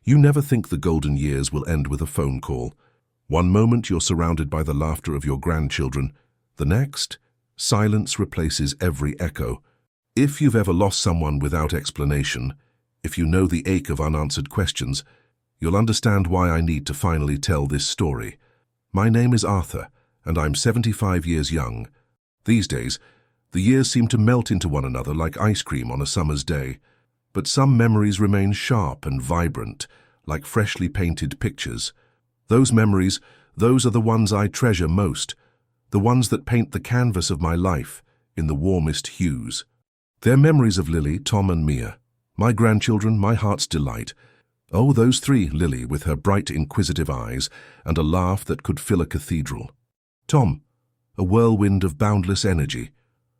You never think the golden years will end with a phone call. One moment you're surrounded by the laughter of your grandchildren. The next, silence replaces every echo. If you've ever lost someone without explanation, if you know the ache of unanswered questions, you'll understand why I need to finally tell this story. My name is Arthur, and I'm 75 years young. These days, the years seem to melt into one another like ice cream on a summer's day. But some memories remain sharp and vibrant, like freshly painted pictures. Those memories, those are the ones I treasure most, the ones that paint the canvas of my life in the warmest hues. They're memories of Lily, Tom, and Mia, my grandchildren, my heart's delight. Oh, those three, Lily with her bright, inquisitive eyes and a laugh that could fill a cathedral. Tom, a whirlwind of boundless energy,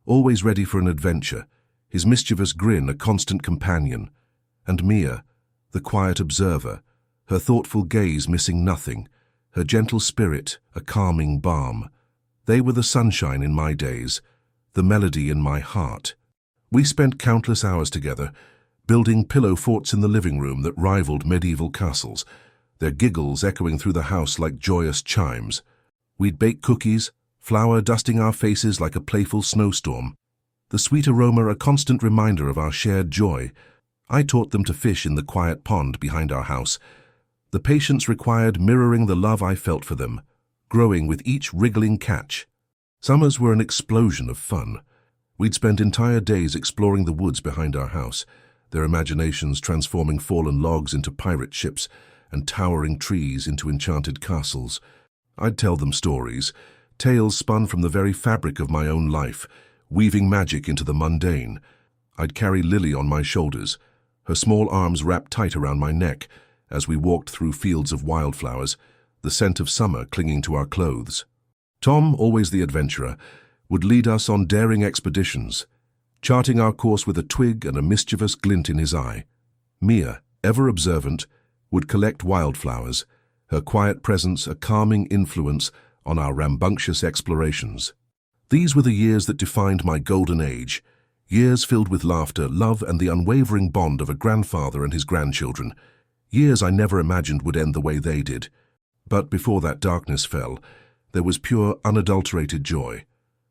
always ready for an adventure, his mischievous grin a constant companion. And Mia, the quiet observer, her thoughtful gaze missing nothing, her gentle spirit a calming balm. They were the sunshine in my days, the melody in my heart. We spent countless hours together, building pillow forts in the living room that rivaled medieval castles, their giggles echoing through the house like joyous chimes. We'd bake cookies, flour dusting our faces like a playful snowstorm, the sweet aroma a constant reminder of our shared joy. I taught them to fish in the quiet pond behind our house, the patience required mirroring the love I felt for them, growing with each wriggling catch. Summers were an explosion of fun. We'd spend entire days exploring the woods behind our house, their imaginations transforming fallen logs into pirate ships and towering trees into enchanted castles. I'd tell them stories, tales spun from the very fabric of my own life, weaving magic into the mundane. I'd carry Lily on my shoulders, her small arms wrapped tight around my neck, as we walked through fields of wildflowers, the scent of summer clinging to our clothes. Tom, always the adventurer, would lead us on daring expeditions, charting our course with a twig and a mischievous glint in his eye. Mia, ever observant, would collect wildflowers, her quiet presence a calming influence on our rambunctious explorations. These were the years that defined my golden age, years filled with laughter, love, and the unwavering bond of a grandfather and his grandchildren. Years I never imagined would end the way they did. But before that darkness fell, there was pure, unadulterated joy,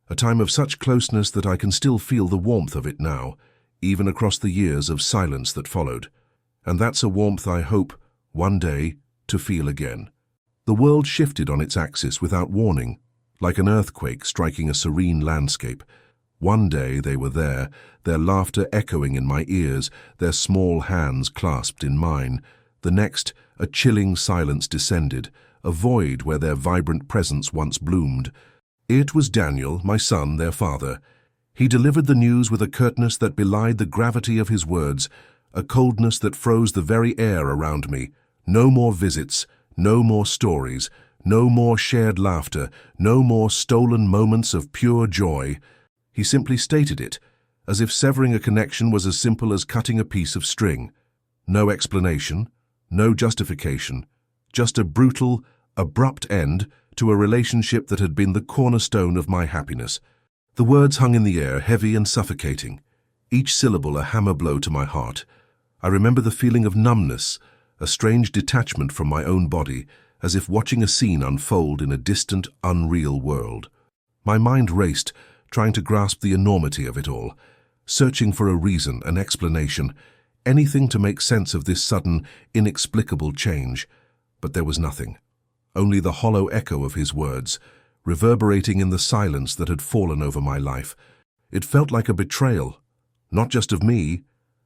a time of such closeness that I can still feel the warmth of it now, even across the years of silence that followed. And that's a warmth I hope, one day, to feel again. The world shifted on its axis without warning, like an earthquake striking a serene landscape. One day they were there, their laughter echoing in my ears, their small hands clasped in mine. The next, a chilling silence descended, a void where their vibrant presence once bloomed. It was Daniel, my son, their father. He delivered the news with a curtness that belied the gravity of his words, a coldness that froze the very air around me. No more visits, no more stories, no more shared laughter, no more stolen moments of pure joy. He simply stated it, as if severing a connection was as simple as cutting a piece of string. No explanation, no justification, just a brutal, abrupt end to a relationship that had been the cornerstone of my happiness. The words hung in the air, heavy and suffocating, each syllable a hammer blow to my heart. I remember the feeling of numbness, a strange detachment from my own body, as if watching a scene unfold in a distant, unreal world. My mind raced, trying to grasp the enormity of it all, searching for a reason, an explanation, anything to make sense of this sudden, inexplicable change. But there was nothing. Only the hollow echo of his words, reverberating in the silence that had fallen over my life. It felt like a betrayal, not just of me,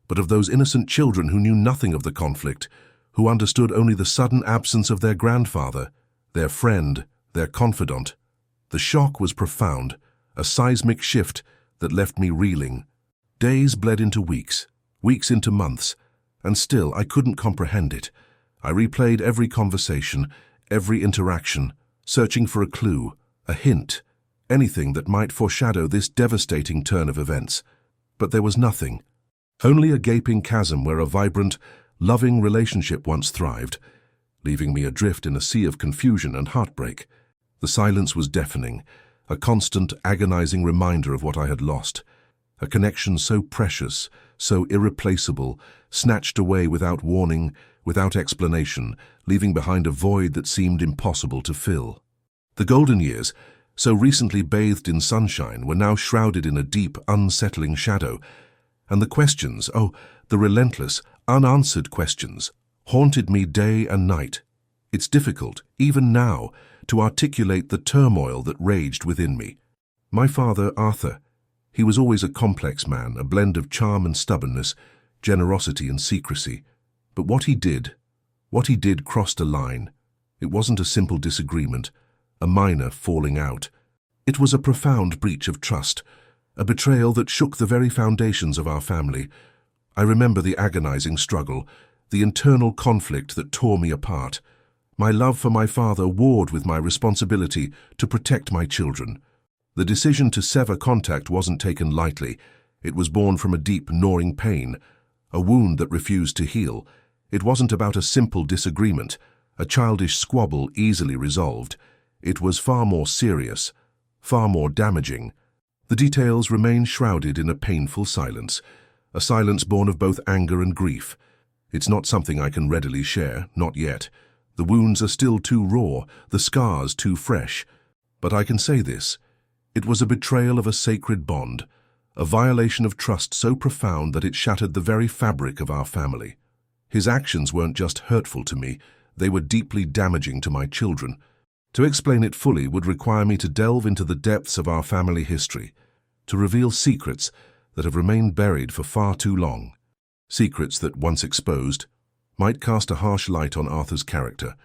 but of those innocent children who knew nothing of the conflict, who understood only the sudden absence of their grandfather, their friend, their confidant. The shock was profound, a seismic shift that left me reeling. Days bled into weeks, weeks into months, and still I couldn't comprehend it. I replayed every conversation, every interaction, searching for a clue, a hint, anything that might foreshadow this devastating turn of events. But there was nothing. Only a gaping chasm where a vibrant, loving relationship once thrived, leaving me adrift in a sea of confusion and heartbreak. The silence was deafening, a constant, agonizing reminder of what I had lost. A connection so precious, so irreplaceable, snatched away without warning, without explanation, leaving behind a void that seemed impossible to fill. The golden years, so recently bathed in sunshine, were now shrouded in a deep, unsettling shadow, and the questions, the relentless, unanswered questions, haunted me day and night. It's difficult, even now, to articulate the turmoil that raged within me. My father, Arthur, he was always a complex man, a blend of charm and stubbornness, generosity and secrecy. But what he did crossed a line. It wasn't a simple disagreement, a minor falling out. It was a profound breach of trust, a betrayal that shook the very foundations of our family. I remember the agonizing struggle, the internal conflict that tore me apart. My love for my father warred with my responsibility to protect my children. The decision to sever contact wasn't taken lightly. It was born from a deep, gnawing pain, a wound that refused to heal. It wasn't about a simple disagreement, a childish squabble easily resolved. It was far more serious, far more damaging. The details remain shrouded in a painful silence, a silence born of both anger and grief. It's not something I can readily share, not yet. The wounds are still too raw, the scars too fresh. But I can say this: it was a betrayal of a sacred bond, a violation of trust so profound that it shattered the very fabric of our family. His actions weren't just hurtful to me, they were deeply damaging to my children. To explain it fully would require me to delve into the depths of our family history, to reveal secrets that have remained buried for far too long. Secrets that, once exposed, might cast a harsh light on Arthur's character.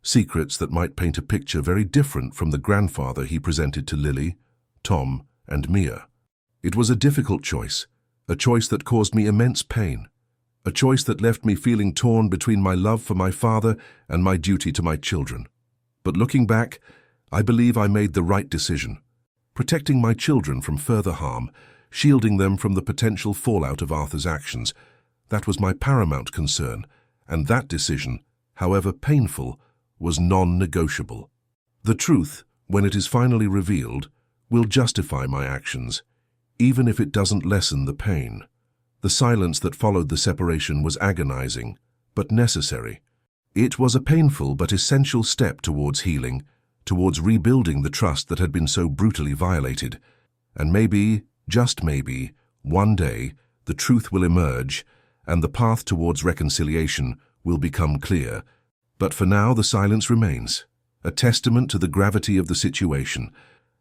Secrets that might paint a picture very different from the grandfather he presented to Lily, Tom, and Mia. It was a difficult choice, a choice that caused me immense pain, a choice that left me feeling torn between my love for my father and my duty to my children. But looking back, I believe I made the right decision, protecting my children from further harm, shielding them from the potential fallout of Arthur's actions. That was my paramount concern, and that decision, however painful, was non-negotiable. The truth, when it is finally revealed, will justify my actions, even if it doesn't lessen the pain. The silence that followed the separation was agonizing, but necessary. It was a painful but essential step towards healing, towards rebuilding the trust that had been so brutally violated. And maybe, just maybe, one day, the truth will emerge, and the path towards reconciliation will become clear. But for now, the silence remains, a testament to the gravity of the situation,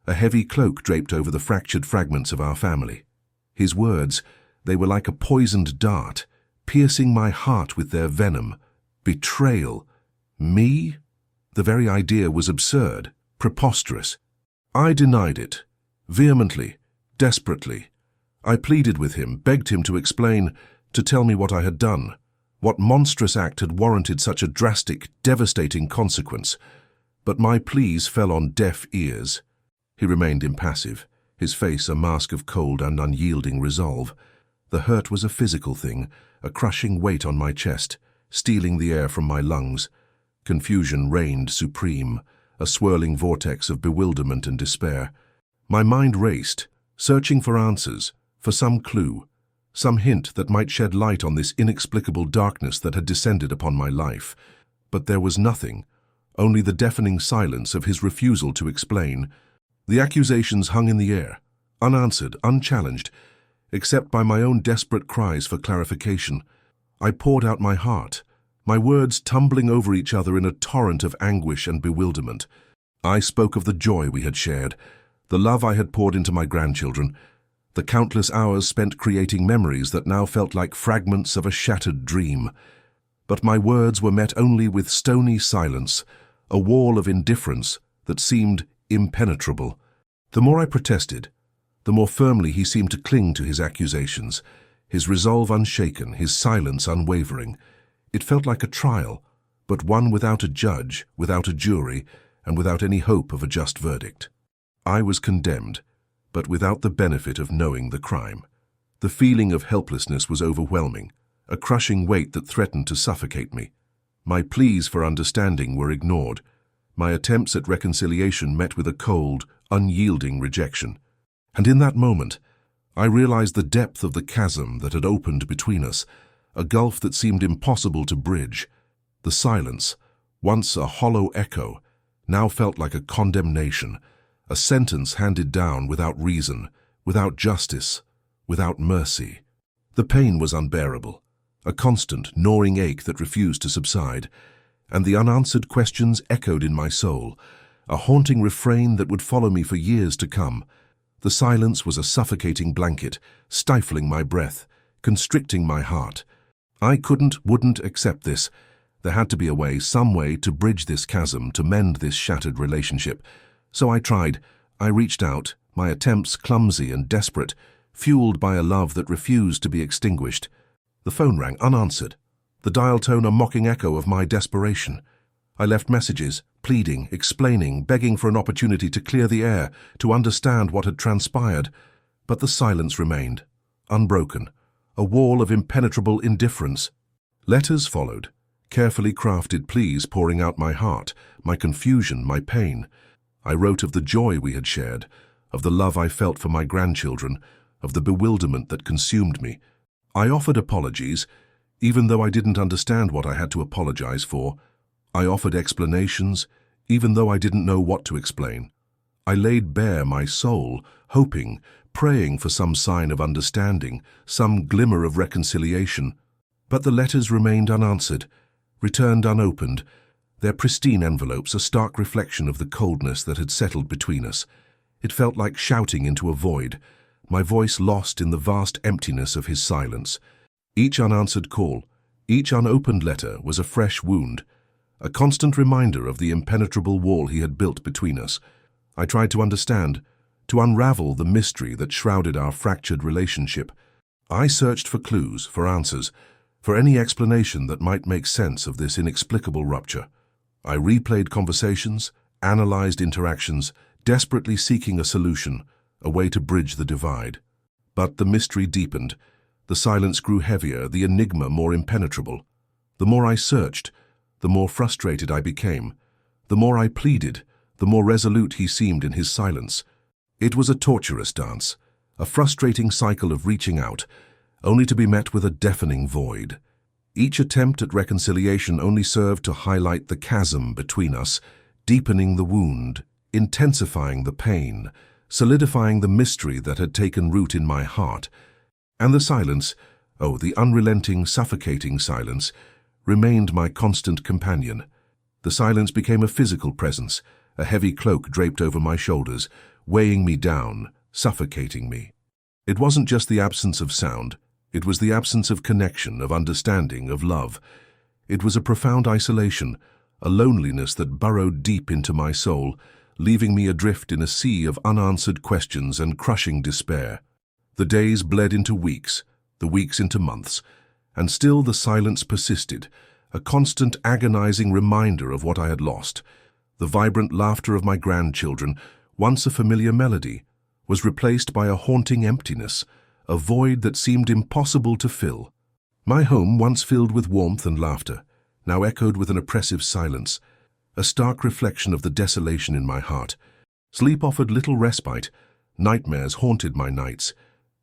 a heavy cloak draped over the fractured fragments of our family. His words, they were like a poisoned dart, piercing my heart with their venom. Betrayal. Me? The very idea was absurd, preposterous. I denied it, vehemently, desperately. I pleaded with him, begged him to explain, to tell me what I had done, what monstrous act had warranted such a drastic, devastating consequence. But my pleas fell on deaf ears. He remained impassive, his face a mask of cold and unyielding resolve. The hurt was a physical thing, a crushing weight on my chest, stealing the air from my lungs. Confusion reigned supreme, a swirling vortex of bewilderment and despair. My mind raced, searching for answers, for some clue, some hint that might shed light on this inexplicable darkness that had descended upon my life. But there was nothing, only the deafening silence of his refusal to explain. The accusations hung in the air, unanswered, unchallenged, except by my own desperate cries for clarification. I poured out my heart, my words tumbling over each other in a torrent of anguish and bewilderment. I spoke of the joy we had shared, the love I had poured into my grandchildren, the countless hours spent creating memories that now felt like fragments of a shattered dream. But my words were met only with stony silence, a wall of indifference that seemed impenetrable. The more I protested, the more firmly he seemed to cling to his accusations, his resolve unshaken, his silence unwavering. It felt like a trial, but one without a judge, without a jury, and without any hope of a just verdict. I was condemned, but without the benefit of knowing the crime. The feeling of helplessness was overwhelming, a crushing weight that threatened to suffocate me. My pleas for understanding were ignored, my attempts at reconciliation met with a cold, unyielding rejection. And in that moment, I realized the depth of the chasm that had opened between us, a gulf that seemed impossible to bridge. The silence, once a hollow echo, now felt like a condemnation, a sentence handed down without reason, without justice, without mercy. The pain was unbearable, a constant, gnawing ache that refused to subside, and the unanswered questions echoed in my soul, a haunting refrain that would follow me for years to come. The silence was a suffocating blanket, stifling my breath, constricting my heart. I wouldn't accept this. There had to be a way, some way, to bridge this chasm, to mend this shattered relationship. So I tried. I reached out, my attempts clumsy and desperate, fueled by a love that refused to be extinguished. The phone rang unanswered, the dial tone a mocking echo of my desperation. I left messages, pleading, explaining, begging for an opportunity to clear the air, to understand what had transpired. But the silence remained, unbroken, a wall of impenetrable indifference. Letters followed, carefully crafted pleas pouring out my heart, my confusion, my pain. I wrote of the joy we had shared, of the love I felt for my grandchildren, of the bewilderment that consumed me. I offered apologies, even though I didn't understand what I had to apologize for. I offered explanations, even though I didn't know what to explain. I laid bare my soul, hoping, praying for some sign of understanding, some glimmer of reconciliation. But the letters remained unanswered, returned unopened, their pristine envelopes a stark reflection of the coldness that had settled between us. It felt like shouting into a void, my voice lost in the vast emptiness of his silence. Each unanswered call, each unopened letter was a fresh wound, a constant reminder of the impenetrable wall he had built between us. I tried to understand, to unravel the mystery that shrouded our fractured relationship. I searched for clues, for answers, for any explanation that might make sense of this inexplicable rupture. I replayed conversations, analyzed interactions, desperately seeking a solution, a way to bridge the divide. But the mystery deepened, the silence grew heavier, the enigma more impenetrable. The more I searched, the more frustrated I became. The more I pleaded, the more resolute he seemed in his silence. It was a torturous dance, a frustrating cycle of reaching out, only to be met with a deafening void. Each attempt at reconciliation only served to highlight the chasm between us, deepening the wound, intensifying the pain, solidifying the mystery that had taken root in my heart. And the silence, oh, the unrelenting, suffocating silence, remained my constant companion. The silence became a physical presence, a heavy cloak draped over my shoulders, weighing me down, suffocating me. It wasn't just the absence of sound, it was the absence of connection, of understanding, of love. It was a profound isolation, a loneliness that burrowed deep into my soul, leaving me adrift in a sea of unanswered questions and crushing despair. The days bled into weeks, the weeks into months, and still the silence persisted, a constant agonizing reminder of what I had lost. The vibrant laughter of my grandchildren, once a familiar melody, was replaced by a haunting emptiness, a void that seemed impossible to fill. My home, once filled with warmth and laughter, now echoed with an oppressive silence, a stark reflection of the desolation in my heart. Sleep offered little respite, nightmares haunted my nights,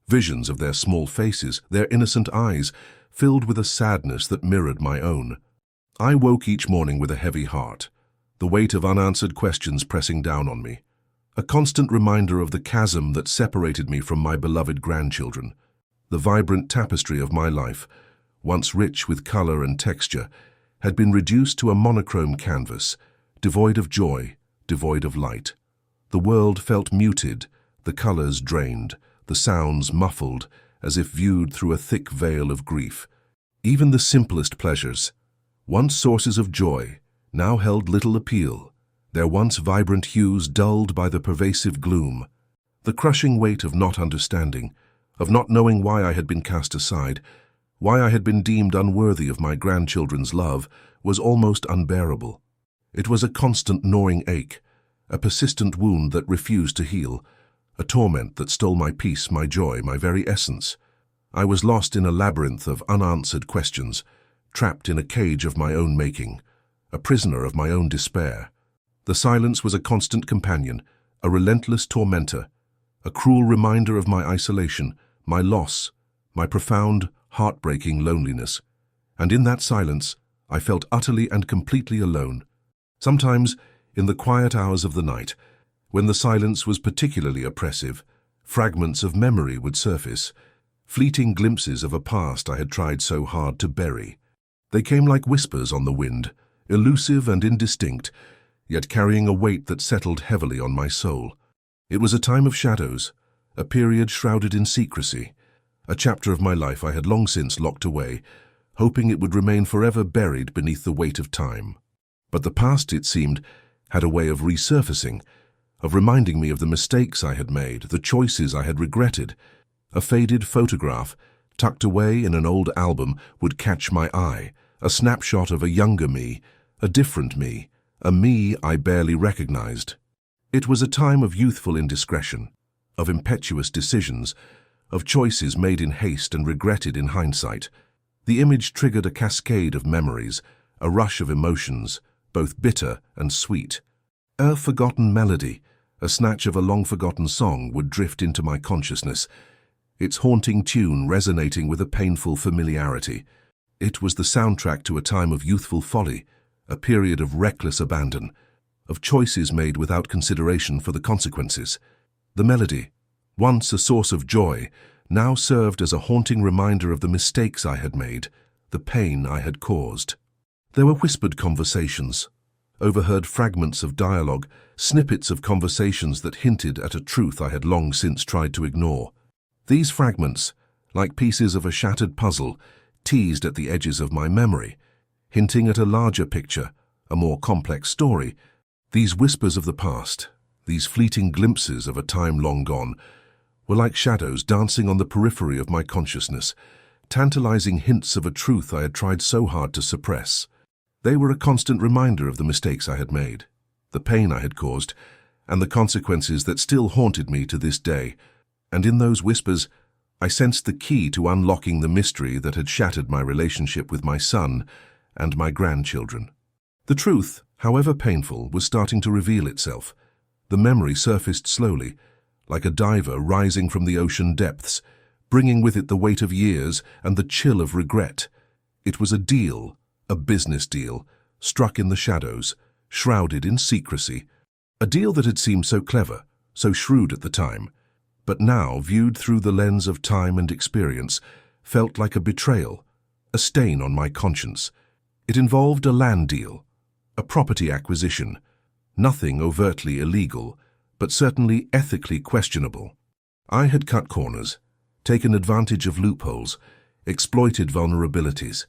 visions of their small faces, their innocent eyes, filled with a sadness that mirrored my own. I woke each morning with a heavy heart, the weight of unanswered questions pressing down on me, a constant reminder of the chasm that separated me from my beloved grandchildren. The vibrant tapestry of my life, once rich with color and texture, had been reduced to a monochrome canvas, devoid of joy, devoid of light. The world felt muted, the colors drained, the sounds muffled, as if viewed through a thick veil of grief. Even the simplest pleasures, once sources of joy, now held little appeal, their once vibrant hues dulled by the pervasive gloom. The crushing weight of not understanding, of not knowing why I had been cast aside, why I had been deemed unworthy of my grandchildren's love, was almost unbearable. It was a constant gnawing ache, a persistent wound that refused to heal, a torment that stole my peace, my joy, my very essence. I was lost in a labyrinth of unanswered questions, trapped in a cage of my own making, a prisoner of my own despair. The silence was a constant companion, a relentless tormentor, a cruel reminder of my isolation, my loss, my profound, heartbreaking loneliness. And in that silence, I felt utterly and completely alone. Sometimes, in the quiet hours of the night, when the silence was particularly oppressive, fragments of memory would surface, fleeting glimpses of a past I had tried so hard to bury. They came like whispers on the wind, elusive and indistinct, yet carrying a weight that settled heavily on my soul. It was a time of shadows, a period shrouded in secrecy, a chapter of my life I had long since locked away, hoping it would remain forever buried beneath the weight of time. But the past, it seemed, had a way of resurfacing, of reminding me of the mistakes I had made, the choices I had regretted. A faded photograph, tucked away in an old album, would catch my eye, a snapshot of a younger me, a different me, a me I barely recognized. It was a time of youthful indiscretion, of impetuous decisions, of choices made in haste and regretted in hindsight. The image triggered a cascade of memories, a rush of emotions, both bitter and sweet. A forgotten melody, a snatch of a long-forgotten song, would drift into my consciousness, its haunting tune resonating with a painful familiarity. It was the soundtrack to a time of youthful folly, a period of reckless abandon, of choices made without consideration for the consequences. The melody, once a source of joy, now served as a haunting reminder of the mistakes I had made, the pain I had caused. There were whispered conversations, overheard fragments of dialogue, snippets of conversations that hinted at a truth I had long since tried to ignore. These fragments, like pieces of a shattered puzzle, teased at the edges of my memory, hinting at a larger picture, a more complex story. These whispers of the past, these fleeting glimpses of a time long gone, were like shadows dancing on the periphery of my consciousness, tantalizing hints of a truth I had tried so hard to suppress. They were a constant reminder of the mistakes I had made, the pain I had caused, and the consequences that still haunted me to this day. And in those whispers, I sensed the key to unlocking the mystery that had shattered my relationship with my son and my grandchildren. The truth, however painful, was starting to reveal itself. The memory surfaced slowly, like a diver rising from the ocean depths, bringing with it the weight of years and the chill of regret. It was a deal, a business deal, struck in the shadows, shrouded in secrecy. A deal that had seemed so clever, so shrewd at the time, but now, viewed through the lens of time and experience, felt like a betrayal, a stain on my conscience. It involved a land deal, a property acquisition, nothing overtly illegal, but certainly ethically questionable. I had cut corners, taken advantage of loopholes, exploited vulnerabilities.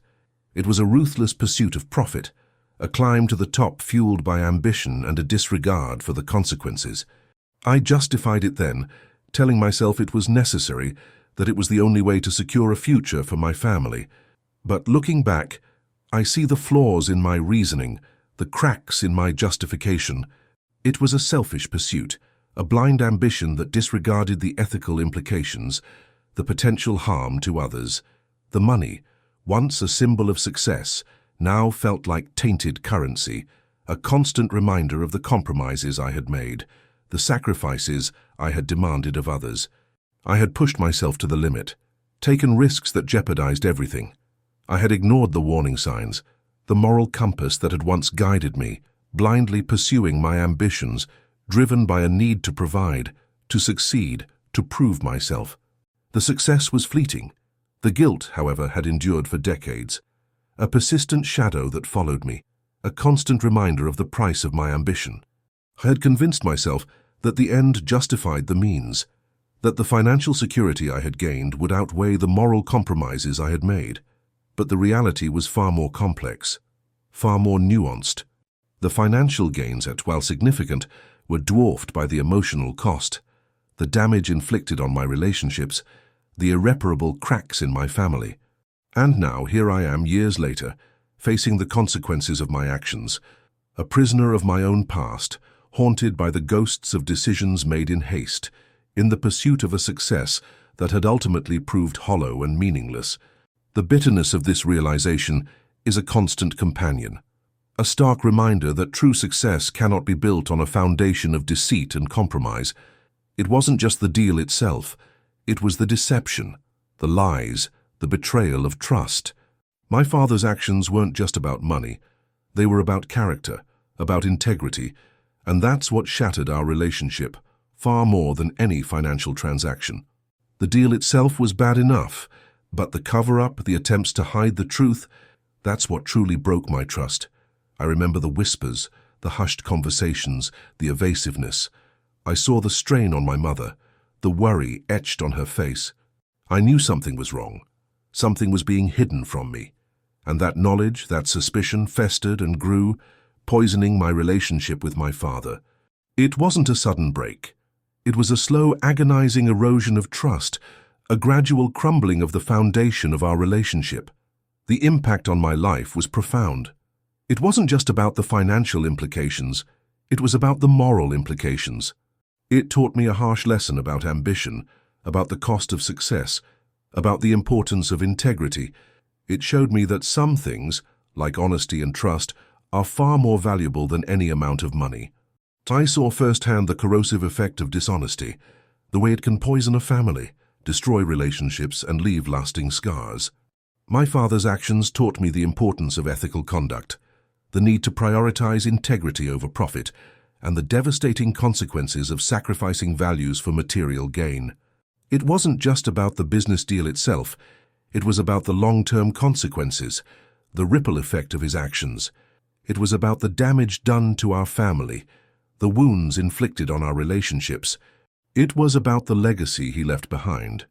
It was a ruthless pursuit of profit, a climb to the top fueled by ambition and a disregard for the consequences. I justified it then, telling myself it was necessary, that it was the only way to secure a future for my family. But looking back, I see the flaws in my reasoning, the cracks in my justification. It was a selfish pursuit, a blind ambition that disregarded the ethical implications, the potential harm to others. The money, once a symbol of success, now felt like tainted currency, a constant reminder of the compromises I had made, the sacrifices I had demanded of others. I had pushed myself to the limit, taken risks that jeopardized everything. I had ignored the warning signs, the moral compass that had once guided me, blindly pursuing my ambitions, driven by a need to provide, to succeed, to prove myself. The success was fleeting. The guilt, however, had endured for decades. A persistent shadow that followed me, a constant reminder of the price of my ambition. I had convinced myself that the end justified the means, that the financial security I had gained would outweigh the moral compromises I had made. But the reality was far more complex, far more nuanced. The financial gains, while significant, were dwarfed by the emotional cost, the damage inflicted on my relationships, the irreparable cracks in my family. And now, here I am, years later, facing the consequences of my actions, a prisoner of my own past, haunted by the ghosts of decisions made in haste, in the pursuit of a success that had ultimately proved hollow and meaningless. The bitterness of this realization is a constant companion, a stark reminder that true success cannot be built on a foundation of deceit and compromise. It wasn't just the deal itself, it was the deception, the lies, the betrayal of trust. My father's actions weren't just about money. They were about character, about integrity, and that's what shattered our relationship, far more than any financial transaction. The deal itself was bad enough, but the cover-up, the attempts to hide the truth, that's what truly broke my trust. I remember the whispers, the hushed conversations, the evasiveness. I saw the strain on my mother, the worry etched on her face. I knew something was wrong. Something was being hidden from me. And that knowledge, that suspicion festered and grew, poisoning my relationship with my father. It wasn't a sudden break. It was a slow, agonizing erosion of trust, a gradual crumbling of the foundation of our relationship. The impact on my life was profound. It wasn't just about the financial implications, it was about the moral implications. It taught me a harsh lesson about ambition, about the cost of success, about the importance of integrity. It showed me that some things, like honesty and trust, are far more valuable than any amount of money. I saw firsthand the corrosive effect of dishonesty, the way it can poison a family, destroy relationships, and leave lasting scars. My father's actions taught me the importance of ethical conduct, the need to prioritize integrity over profit, and the devastating consequences of sacrificing values for material gain. It wasn't just about the business deal itself, it was about the long-term consequences, the ripple effect of his actions. It was about the damage done to our family, the wounds inflicted on our relationships. It was about the legacy he left behind,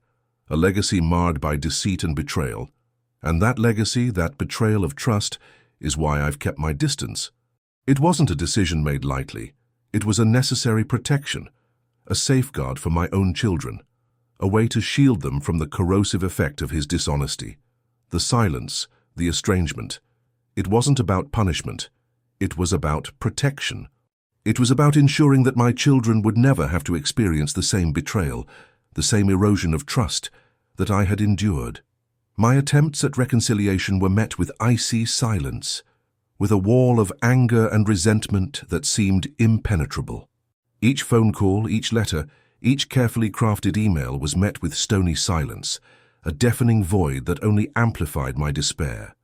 a legacy marred by deceit and betrayal. And that legacy, that betrayal of trust, is why I've kept my distance. It wasn't a decision made lightly. It was a necessary protection, a safeguard for my own children, a way to shield them from the corrosive effect of his dishonesty. The silence, the estrangement. It wasn't about punishment. It was about protection. It was about ensuring that my children would never have to experience the same betrayal, the same erosion of trust that I had endured. My attempts at reconciliation were met with icy silence, with a wall of anger and resentment that seemed impenetrable. Each phone call, each letter, each carefully crafted email was met with stony silence, a deafening void that only amplified my despair.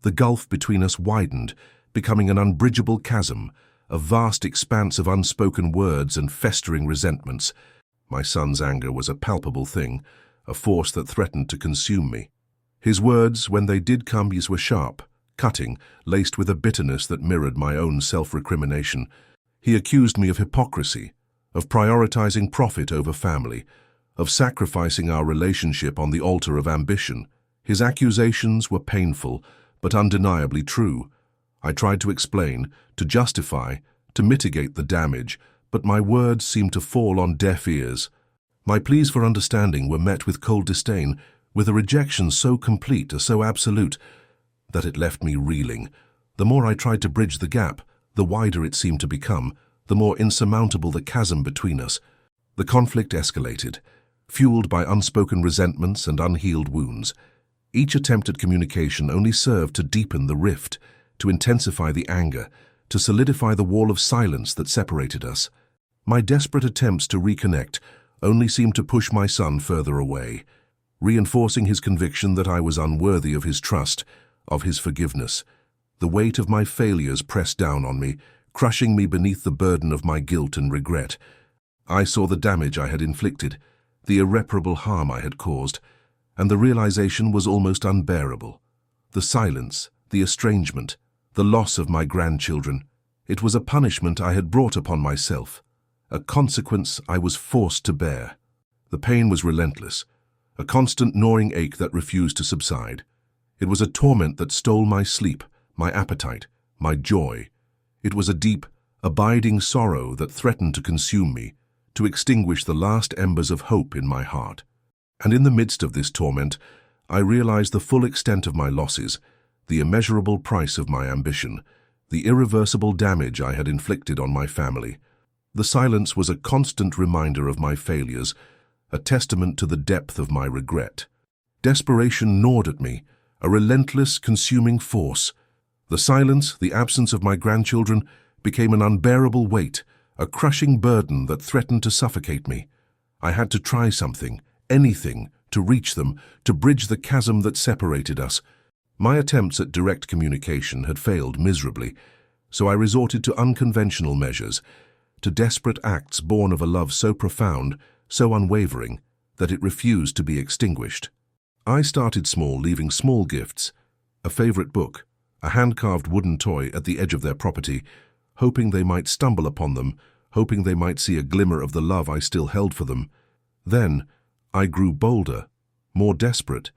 The gulf between us widened, becoming an unbridgeable chasm, a vast expanse of unspoken words and festering resentments. My son's anger was a palpable thing, a force that threatened to consume me. His words, when they did come, were sharp, cutting, laced with a bitterness that mirrored my own self-recrimination. He accused me of hypocrisy, of prioritizing profit over family, of sacrificing our relationship on the altar of ambition. His accusations were painful, but undeniably true. I tried to explain, to justify, to mitigate the damage, but my words seemed to fall on deaf ears. My pleas for understanding were met with cold disdain, with a rejection so complete, so absolute, that it left me reeling. The more I tried to bridge the gap, the wider it seemed to become, the more insurmountable the chasm between us. The conflict escalated, fueled by unspoken resentments and unhealed wounds. Each attempt at communication only served to deepen the rift, to intensify the anger, to solidify the wall of silence that separated us. My desperate attempts to reconnect only seemed to push my son further away, reinforcing his conviction that I was unworthy of his trust, of his forgiveness. The weight of my failures pressed down on me, crushing me beneath the burden of my guilt and regret. I saw the damage I had inflicted, the irreparable harm I had caused, and the realization was almost unbearable. The silence, the estrangement, the loss of my grandchildren. It was a punishment I had brought upon myself, a consequence I was forced to bear. The pain was relentless, a constant gnawing ache that refused to subside. It was a torment that stole my sleep, my appetite, my joy. It was a deep, abiding sorrow that threatened to consume me, to extinguish the last embers of hope in my heart. And in the midst of this torment, I realized the full extent of my losses, the immeasurable price of my ambition, the irreversible damage I had inflicted on my family. The silence was a constant reminder of my failures, a testament to the depth of my regret. Desperation gnawed at me, a relentless, consuming force. The silence, the absence of my grandchildren, became an unbearable weight, a crushing burden that threatened to suffocate me. I had to try something, anything, to reach them, to bridge the chasm that separated us. My attempts at direct communication had failed miserably, so I resorted to unconventional measures, to desperate acts born of a love so profound, so unwavering, that it refused to be extinguished. I started small, leaving small gifts, a favorite book, a hand-carved wooden toy at the edge of their property, hoping they might stumble upon them, hoping they might see a glimmer of the love I still held for them. Then, I grew bolder, more desperate.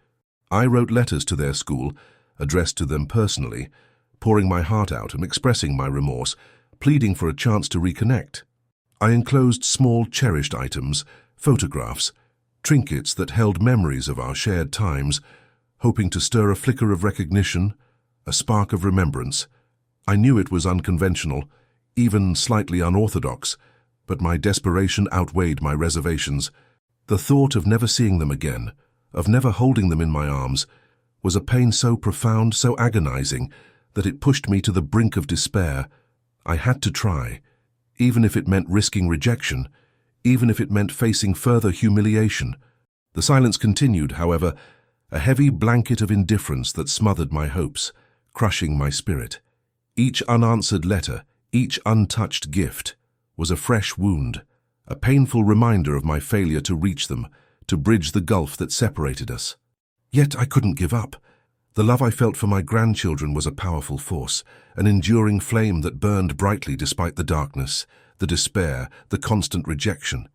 I wrote letters to their school, addressed to them personally, pouring my heart out and expressing my remorse, pleading for a chance to reconnect. I enclosed small, cherished items, photographs, trinkets that held memories of our shared times, hoping to stir a flicker of recognition, a spark of remembrance. I knew it was unconventional, even slightly unorthodox, but my desperation outweighed my reservations. The thought of never seeing them again, of never holding them in my arms, was a pain so profound, so agonizing, that it pushed me to the brink of despair. I had to try, even if it meant risking rejection, even if it meant facing further humiliation. The silence continued, however, a heavy blanket of indifference that smothered my hopes, crushing my spirit. Each unanswered letter, each untouched gift, was a fresh wound, a painful reminder of my failure to reach them, to bridge the gulf that separated us. Yet I couldn't give up. The love I felt for my grandchildren was a powerful force, an enduring flame that burned brightly despite the darkness, the despair, the constant rejection.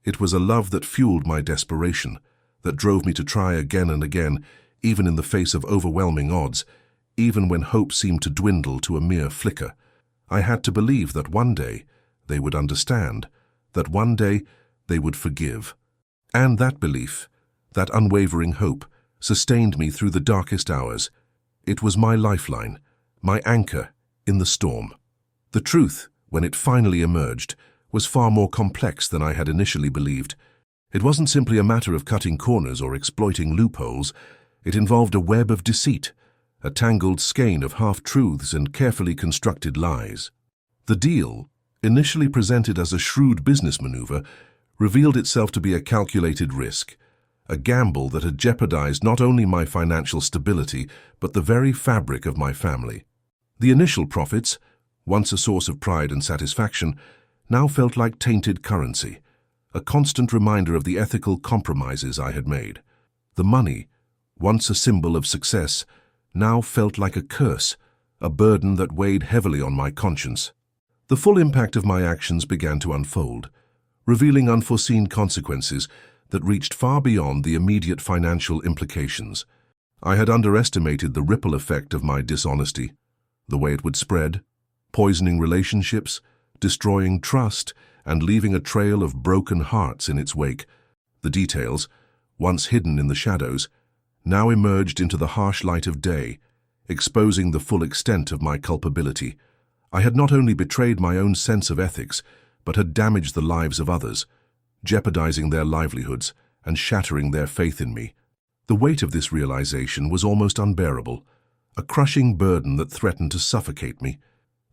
It was a love that fueled my desperation, that drove me to try again and again, even in the face of overwhelming odds, even when hope seemed to dwindle to a mere flicker. I had to believe that one day they would understand, that one day they would forgive. And that belief, that unwavering hope, sustained me through the darkest hours. It was my lifeline, my anchor in the storm. The truth, when it finally emerged, was far more complex than I had initially believed. It wasn't simply a matter of cutting corners or exploiting loopholes. It involved a web of deceit, a tangled skein of half-truths and carefully constructed lies. The deal, initially presented as a shrewd business maneuver, revealed itself to be a calculated risk, a gamble that had jeopardized not only my financial stability, but the very fabric of my family. The initial profits, once a source of pride and satisfaction, now felt like tainted currency, a constant reminder of the ethical compromises I had made. The money, once a symbol of success, now felt like a curse, a burden that weighed heavily on my conscience. The full impact of my actions began to unfold, revealing unforeseen consequences that reached far beyond the immediate financial implications. I had underestimated the ripple effect of my dishonesty, the way it would spread, poisoning relationships, destroying trust, and leaving a trail of broken hearts in its wake. The details, once hidden in the shadows, now emerged into the harsh light of day, exposing the full extent of my culpability. I had not only betrayed my own sense of ethics, but had damaged the lives of others, jeopardizing their livelihoods and shattering their faith in me. The weight of this realization was almost unbearable, a crushing burden that threatened to suffocate me.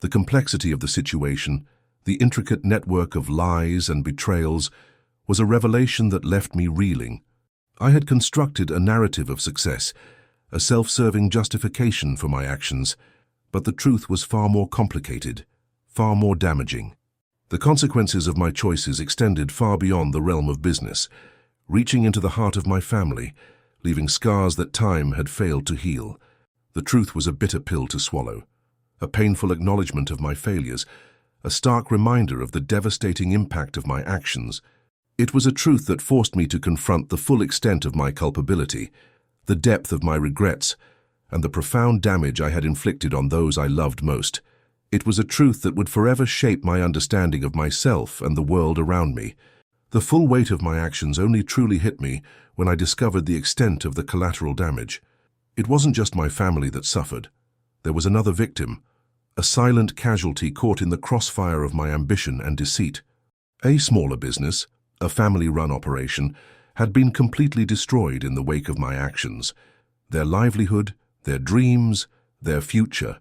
The complexity of the situation, the intricate network of lies and betrayals, was a revelation that left me reeling. I had constructed a narrative of success, a self-serving justification for my actions, but the truth was far more complicated, far more damaging. The consequences of my choices extended far beyond the realm of business, reaching into the heart of my family, leaving scars that time had failed to heal. The truth was a bitter pill to swallow, a painful acknowledgement of my failures, a stark reminder of the devastating impact of my actions. It was a truth that forced me to confront the full extent of my culpability, the depth of my regrets, and the profound damage I had inflicted on those I loved most. It was a truth that would forever shape my understanding of myself and the world around me. The full weight of my actions only truly hit me when I discovered the extent of the collateral damage. It wasn't just my family that suffered. There was another victim, a silent casualty caught in the crossfire of my ambition and deceit. A smaller business, a family-run operation, had been completely destroyed in the wake of my actions. Their livelihood, their dreams, their future,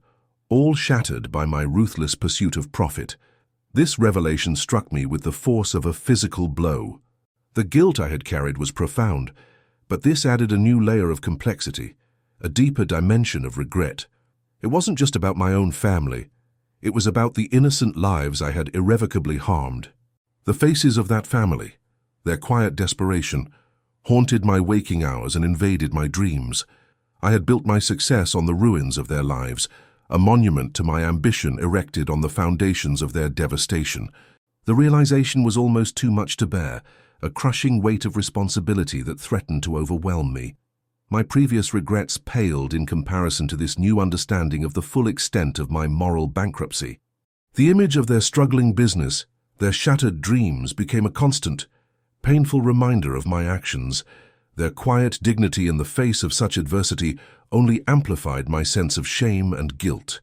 all shattered by my ruthless pursuit of profit. This revelation struck me with the force of a physical blow. The guilt I had carried was profound, but this added a new layer of complexity, a deeper dimension of regret. It wasn't just about my own family. It was about the innocent lives I had irrevocably harmed. The faces of that family, their quiet desperation, haunted my waking hours and invaded my dreams. I had built my success on the ruins of their lives, a monument to my ambition erected on the foundations of their devastation. The realization was almost too much to bear, a crushing weight of responsibility that threatened to overwhelm me. My previous regrets paled in comparison to this new understanding of the full extent of my moral bankruptcy. The image of their struggling business, their shattered dreams, became a constant, painful reminder of my actions. Their quiet dignity in the face of such adversity only amplified my sense of shame and guilt.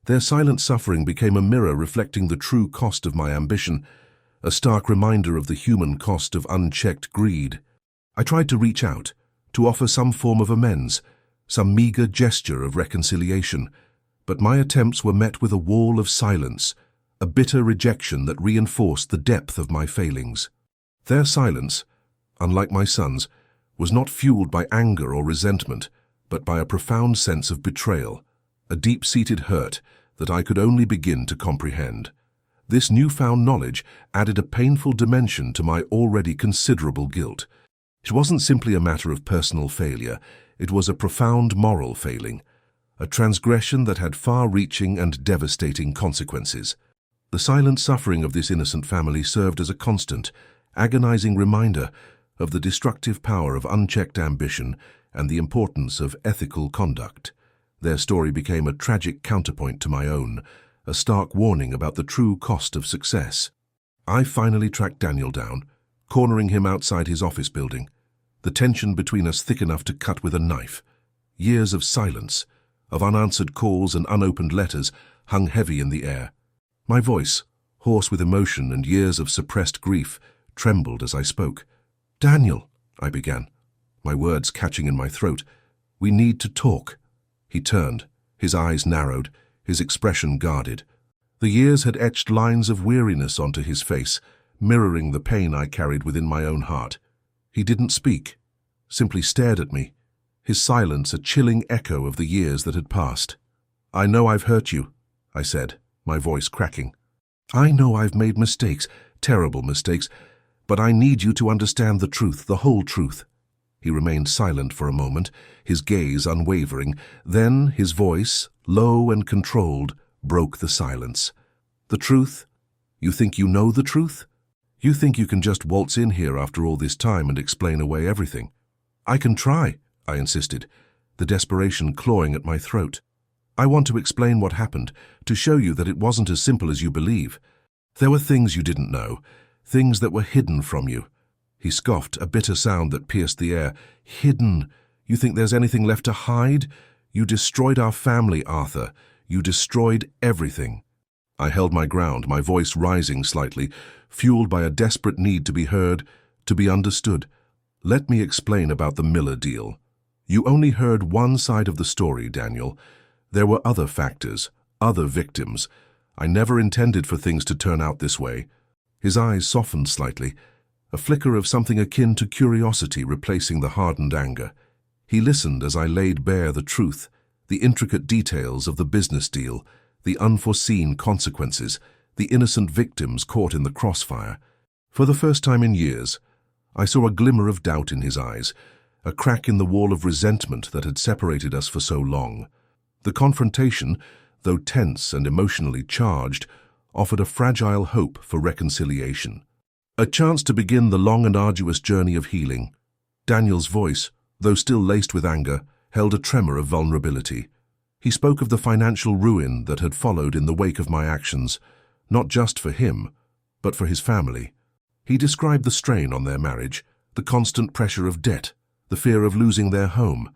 Their silent suffering became a mirror reflecting the true cost of my ambition, a stark reminder of the human cost of unchecked greed. I tried to reach out, to offer some form of amends, some meager gesture of reconciliation, but my attempts were met with a wall of silence, a bitter rejection that reinforced the depth of my failings. Their silence, unlike my son's, was not fueled by anger or resentment, but by a profound sense of betrayal, a deep-seated hurt that I could only begin to comprehend. This newfound knowledge added a painful dimension to my already considerable guilt. It wasn't simply a matter of personal failure, it was a profound moral failing, a transgression that had far-reaching and devastating consequences. The silent suffering of this innocent family served as a constant, agonizing reminder of the destructive power of unchecked ambition and the importance of ethical conduct. Their story became a tragic counterpoint to my own, a stark warning about the true cost of success. I finally tracked Daniel down, cornering him outside his office building, the tension between us thick enough to cut with a knife. Years of silence, of unanswered calls and unopened letters, hung heavy in the air. My voice, hoarse with emotion and years of suppressed grief, trembled as I spoke. "Daniel," I began, my words catching in my throat, "we need to talk." He turned, his eyes narrowed, his expression guarded. The years had etched lines of weariness onto his face, mirroring the pain I carried within my own heart. He didn't speak, simply stared at me, his silence a chilling echo of the years that had passed. "I know I've hurt you," I said, my voice cracking. "I know I've made mistakes, terrible mistakes, but I need you to understand the truth, the whole truth." He remained silent for a moment, his gaze unwavering. Then his voice, low and controlled, broke the silence. "The truth? You think you know the truth? You think you can just waltz in here after all this time and explain away everything?" "I can try," I insisted, the desperation clawing at my throat. "I want to explain what happened, to show you that it wasn't as simple as you believe. There were things you didn't know, things that were hidden from you." He scoffed, a bitter sound that pierced the air. "Hidden? You think there's anything left to hide? You destroyed our family, Arthur. You destroyed everything." I held my ground, my voice rising slightly, fueled by a desperate need to be heard, to be understood. "Let me explain about the Miller deal. You only heard one side of the story, Daniel. There were other factors, other victims. I never intended for things to turn out this way." His eyes softened slightly, a flicker of something akin to curiosity replacing the hardened anger. He listened as I laid bare the truth, the intricate details of the business deal, the unforeseen consequences, the innocent victims caught in the crossfire. For the first time in years, I saw a glimmer of doubt in his eyes, a crack in the wall of resentment that had separated us for so long. The confrontation, though tense and emotionally charged, offered a fragile hope for reconciliation. A chance to begin the long and arduous journey of healing. Daniel's voice, though still laced with anger, held a tremor of vulnerability. He spoke of the financial ruin that had followed in the wake of my actions, not just for him, but for his family. He described the strain on their marriage, the constant pressure of debt, the fear of losing their home.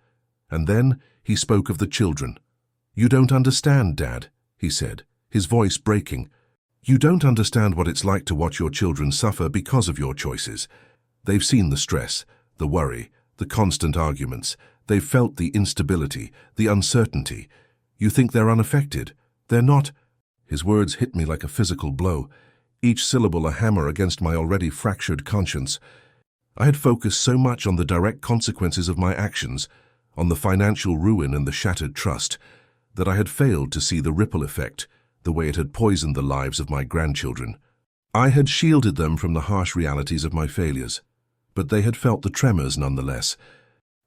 And then he spoke of the children. "You don't understand, Dad," he said, his voice breaking. "You don't understand what it's like to watch your children suffer because of your choices. They've seen the stress, the worry, the constant arguments. They've felt the instability, the uncertainty. You think they're unaffected. They're not." His words hit me like a physical blow, each syllable a hammer against my already fractured conscience. I had focused so much on the direct consequences of my actions, on the financial ruin and the shattered trust, that I had failed to see the ripple effect, the way it had poisoned the lives of my grandchildren. I had shielded them from the harsh realities of my failures, but they had felt the tremors nonetheless.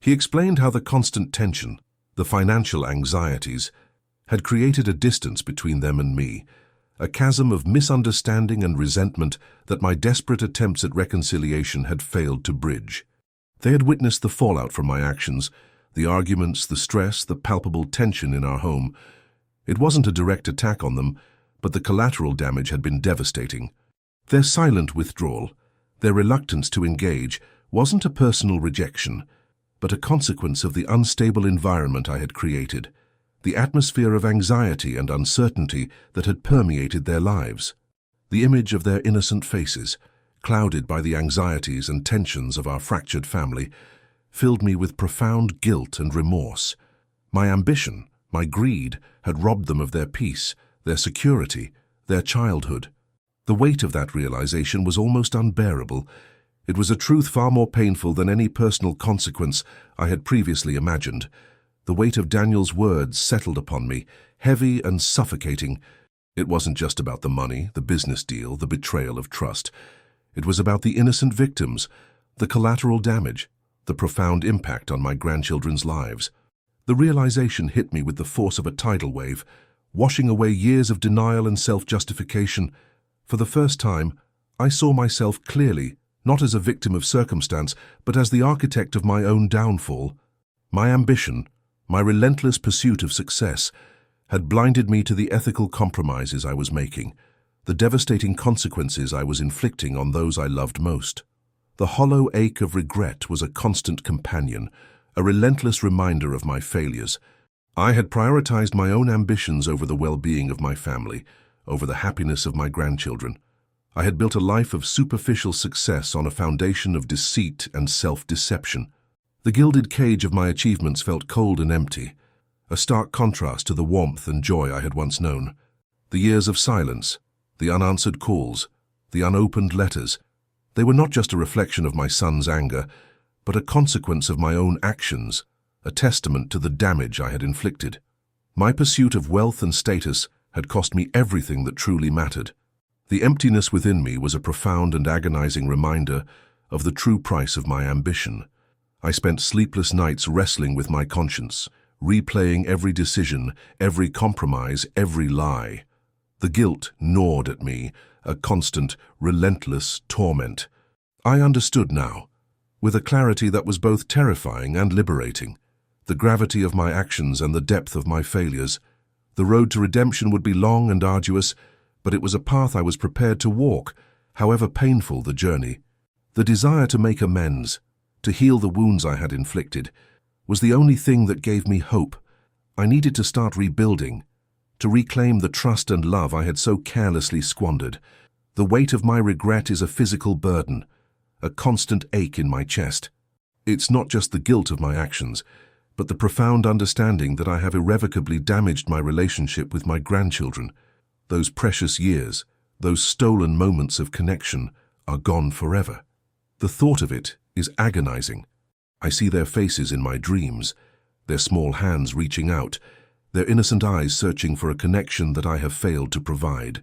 He explained how the constant tension, the financial anxieties, had created a distance between them and me, a chasm of misunderstanding and resentment that my desperate attempts at reconciliation had failed to bridge. They had witnessed the fallout from my actions, the arguments, the stress, the palpable tension in our home. It wasn't a direct attack on them, but the collateral damage had been devastating. Their silent withdrawal, their reluctance to engage, wasn't a personal rejection, but a consequence of the unstable environment I had created, the atmosphere of anxiety and uncertainty that had permeated their lives. The image of their innocent faces, clouded by the anxieties and tensions of our fractured family, filled me with profound guilt and remorse. My ambition, my greed, had robbed them of their peace, their security, their childhood. The weight of that realization was almost unbearable. It was a truth far more painful than any personal consequence I had previously imagined. The weight of Daniel's words settled upon me, heavy and suffocating. It wasn't just about the money, the business deal, the betrayal of trust. It was about the innocent victims, the collateral damage, the profound impact on my grandchildren's lives. The realization hit me with the force of a tidal wave, washing away years of denial and self-justification. For the first time, I saw myself clearly, not as a victim of circumstance, but as the architect of my own downfall. My ambition, my relentless pursuit of success, had blinded me to the ethical compromises I was making, the devastating consequences I was inflicting on those I loved most. The hollow ache of regret was a constant companion, a relentless reminder of my failures. I had prioritized my own ambitions over the well-being of my family, over the happiness of my grandchildren. I had built a life of superficial success on a foundation of deceit and self-deception. The gilded cage of my achievements felt cold and empty, a stark contrast to the warmth and joy I had once known. The years of silence, the unanswered calls, the unopened letters, they were not just a reflection of my son's anger, but a consequence of my own actions, a testament to the damage I had inflicted. My pursuit of wealth and status had cost me everything that truly mattered. The emptiness within me was a profound and agonizing reminder of the true price of my ambition. I spent sleepless nights wrestling with my conscience, replaying every decision, every compromise, every lie. The guilt gnawed at me, a constant, relentless torment. I understood now, with a clarity that was both terrifying and liberating, the gravity of my actions and the depth of my failures. The road to redemption would be long and arduous, but it was a path I was prepared to walk, however painful the journey. The desire to make amends, to heal the wounds I had inflicted, was the only thing that gave me hope. I needed to start rebuilding, to reclaim the trust and love I had so carelessly squandered. The weight of my regret is a physical burden, a constant ache in my chest. It's not just the guilt of my actions, but the profound understanding that I have irrevocably damaged my relationship with my grandchildren. Those precious years, those stolen moments of connection, are gone forever. The thought of it is agonizing. I see their faces in my dreams, their small hands reaching out, their innocent eyes searching for a connection that I have failed to provide.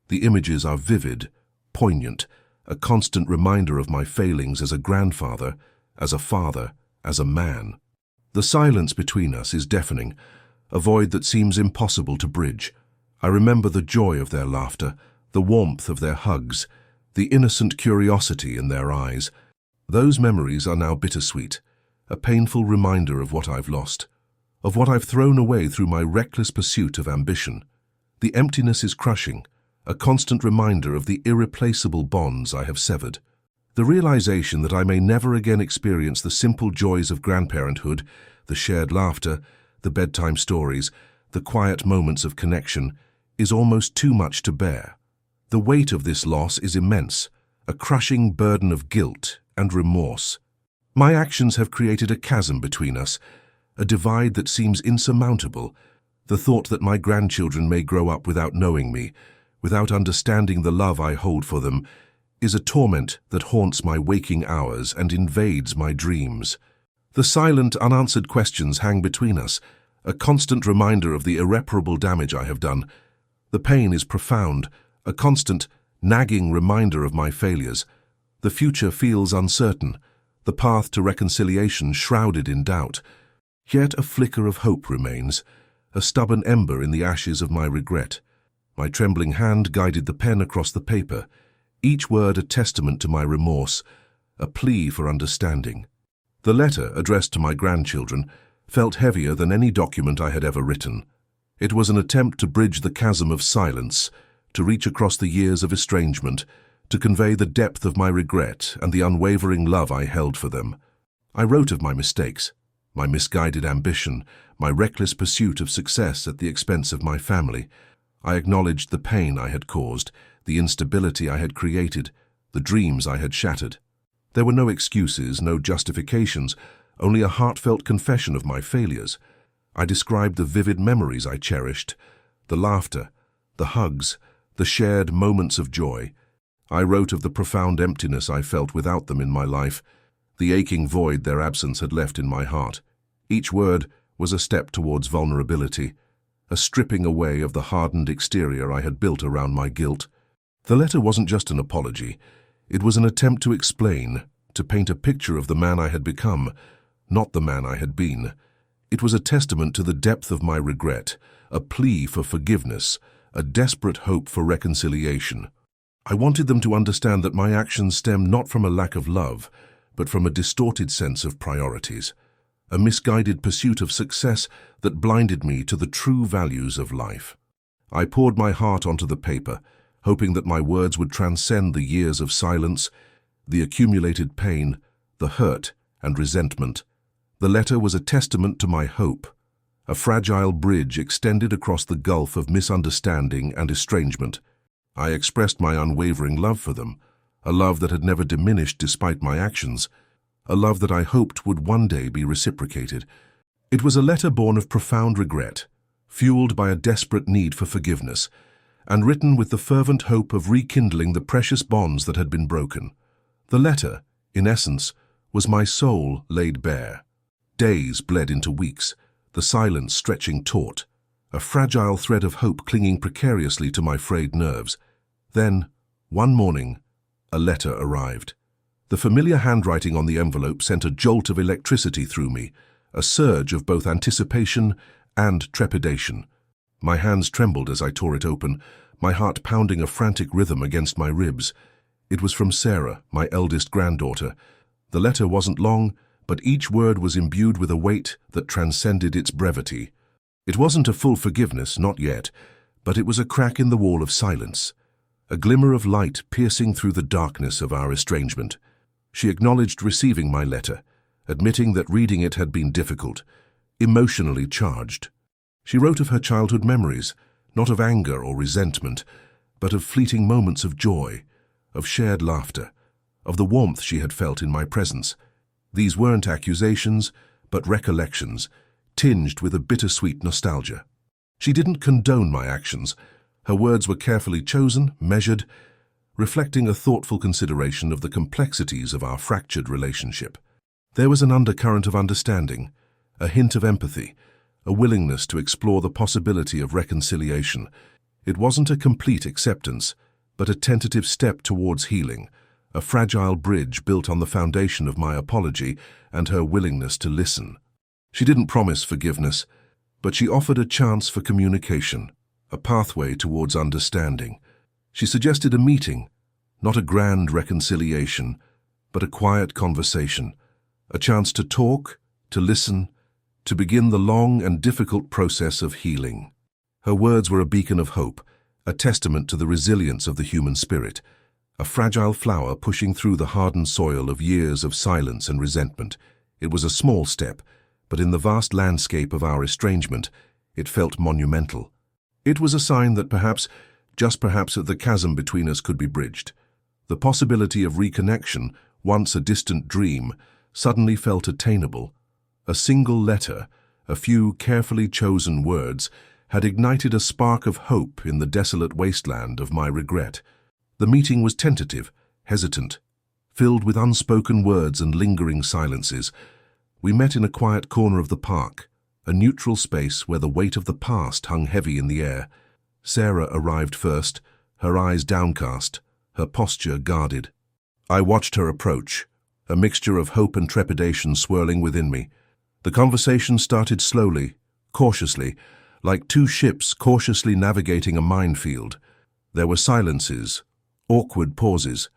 The images are vivid, poignant, a constant reminder of my failings as a grandfather, as a father, as a man. The silence between us is deafening, a void that seems impossible to bridge. I remember the joy of their laughter, the warmth of their hugs, the innocent curiosity in their eyes. Those memories are now bittersweet, a painful reminder of what I've lost, of what I've thrown away through my reckless pursuit of ambition. The emptiness is crushing, a constant reminder of the irreplaceable bonds I have severed. The realization that I may never again experience the simple joys of grandparenthood, the shared laughter, the bedtime stories, the quiet moments of connection, is almost too much to bear. The weight of this loss is immense, a crushing burden of guilt and remorse. My actions have created a chasm between us, a divide that seems insurmountable. The thought that my grandchildren may grow up without knowing me, without understanding the love I hold for them, is a torment that haunts my waking hours and invades my dreams. The silent, unanswered questions hang between us, a constant reminder of the irreparable damage I have done. The pain is profound, a constant, nagging reminder of my failures. The future feels uncertain, the path to reconciliation shrouded in doubt. Yet a flicker of hope remains, a stubborn ember in the ashes of my regret. My trembling hand guided the pen across the paper, each word a testament to my remorse, a plea for understanding. The letter, addressed to my grandchildren, felt heavier than any document I had ever written. It was an attempt to bridge the chasm of silence, to reach across the years of estrangement, to convey the depth of my regret and the unwavering love I held for them. I wrote of my mistakes, my misguided ambition, my reckless pursuit of success at the expense of my family. I acknowledged the pain I had caused, the instability I had created, the dreams I had shattered. There were no excuses, no justifications, only a heartfelt confession of my failures. I described the vivid memories I cherished, the laughter, the hugs, the shared moments of joy. I wrote of the profound emptiness I felt without them in my life, the aching void their absence had left in my heart. Each word was a step towards vulnerability, a stripping away of the hardened exterior I had built around my guilt. The letter wasn't just an apology. It was an attempt to explain, to paint a picture of the man I had become, not the man I had been. It was a testament to the depth of my regret, a plea for forgiveness, a desperate hope for reconciliation. I wanted them to understand that my actions stemmed not from a lack of love, but from a distorted sense of priorities, a misguided pursuit of success that blinded me to the true values of life. I poured my heart onto the paper, hoping that my words would transcend the years of silence, the accumulated pain, the hurt and resentment. The letter was a testament to my hope, a fragile bridge extended across the gulf of misunderstanding and estrangement. I expressed my unwavering love for them, a love that had never diminished despite my actions, a love that I hoped would one day be reciprocated. It was a letter born of profound regret, fueled by a desperate need for forgiveness, and written with the fervent hope of rekindling the precious bonds that had been broken. The letter, in essence, was my soul laid bare. Days bled into weeks, the silence stretching taut, a fragile thread of hope clinging precariously to my frayed nerves. Then, one morning, a letter arrived. The familiar handwriting on the envelope sent a jolt of electricity through me, a surge of both anticipation and trepidation. My hands trembled as I tore it open, my heart pounding a frantic rhythm against my ribs. It was from Sarah, my eldest granddaughter. The letter wasn't long, but each word was imbued with a weight that transcended its brevity. It wasn't a full forgiveness, not yet, but it was a crack in the wall of silence, a glimmer of light piercing through the darkness of our estrangement. She acknowledged receiving my letter, admitting that reading it had been difficult, emotionally charged. She wrote of her childhood memories, not of anger or resentment, but of fleeting moments of joy, of shared laughter, of the warmth she had felt in my presence. These weren't accusations, but recollections, tinged with a bittersweet nostalgia. She didn't condone my actions. Her words were carefully chosen, measured, reflecting a thoughtful consideration of the complexities of our fractured relationship. There was an undercurrent of understanding, a hint of empathy, a willingness to explore the possibility of reconciliation. It wasn't a complete acceptance, but a tentative step towards healing, a fragile bridge built on the foundation of my apology and her willingness to listen. She didn't promise forgiveness, but she offered a chance for communication, a pathway towards understanding. She suggested a meeting, not a grand reconciliation, but a quiet conversation, a chance to talk, to listen, to begin the long and difficult process of healing. Her words were a beacon of hope, a testament to the resilience of the human spirit, a fragile flower pushing through the hardened soil of years of silence and resentment. It was a small step, but in the vast landscape of our estrangement, it felt monumental. It was a sign that perhaps, just perhaps, the chasm between us could be bridged. The possibility of reconnection, once a distant dream, suddenly felt attainable. A single letter, a few carefully chosen words, had ignited a spark of hope in the desolate wasteland of my regret. The meeting was tentative, hesitant, filled with unspoken words and lingering silences. We met in a quiet corner of the park, a neutral space where the weight of the past hung heavy in the air. Sarah arrived first, her eyes downcast, her posture guarded. I watched her approach, a mixture of hope and trepidation swirling within me. The conversation started slowly, cautiously, like two ships cautiously navigating a minefield. There were silences, awkward pauses,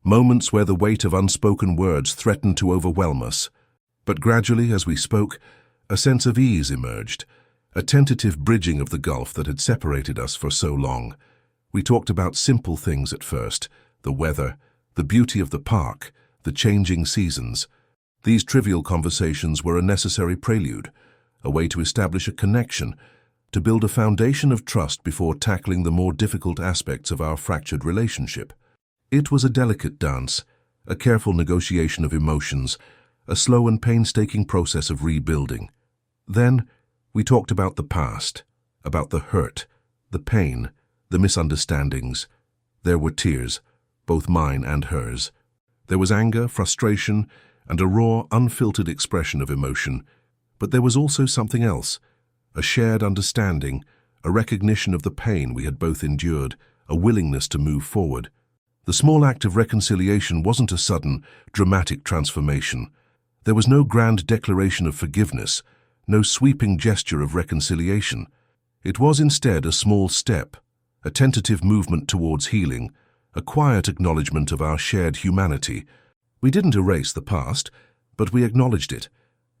moments where the weight of unspoken words threatened to overwhelm us. But gradually, as we spoke, a sense of ease emerged, a tentative bridging of the gulf that had separated us for so long. We talked about simple things at first, the weather, the beauty of the park, the changing seasons. These trivial conversations were a necessary prelude, a way to establish a connection, to build a foundation of trust before tackling the more difficult aspects of our fractured relationship. It was a delicate dance, a careful negotiation of emotions, a slow and painstaking process of rebuilding. Then, we talked about the past, about the hurt, the pain, the misunderstandings. There were tears, both mine and hers. There was anger, frustration, and a raw, unfiltered expression of emotion. But there was also something else, a shared understanding, a recognition of the pain we had both endured, a willingness to move forward. The small act of reconciliation wasn't a sudden, dramatic transformation. There was no grand declaration of forgiveness, no sweeping gesture of reconciliation. It was instead a small step, a tentative movement towards healing, a quiet acknowledgement of our shared humanity. We didn't erase the past, but we acknowledged it,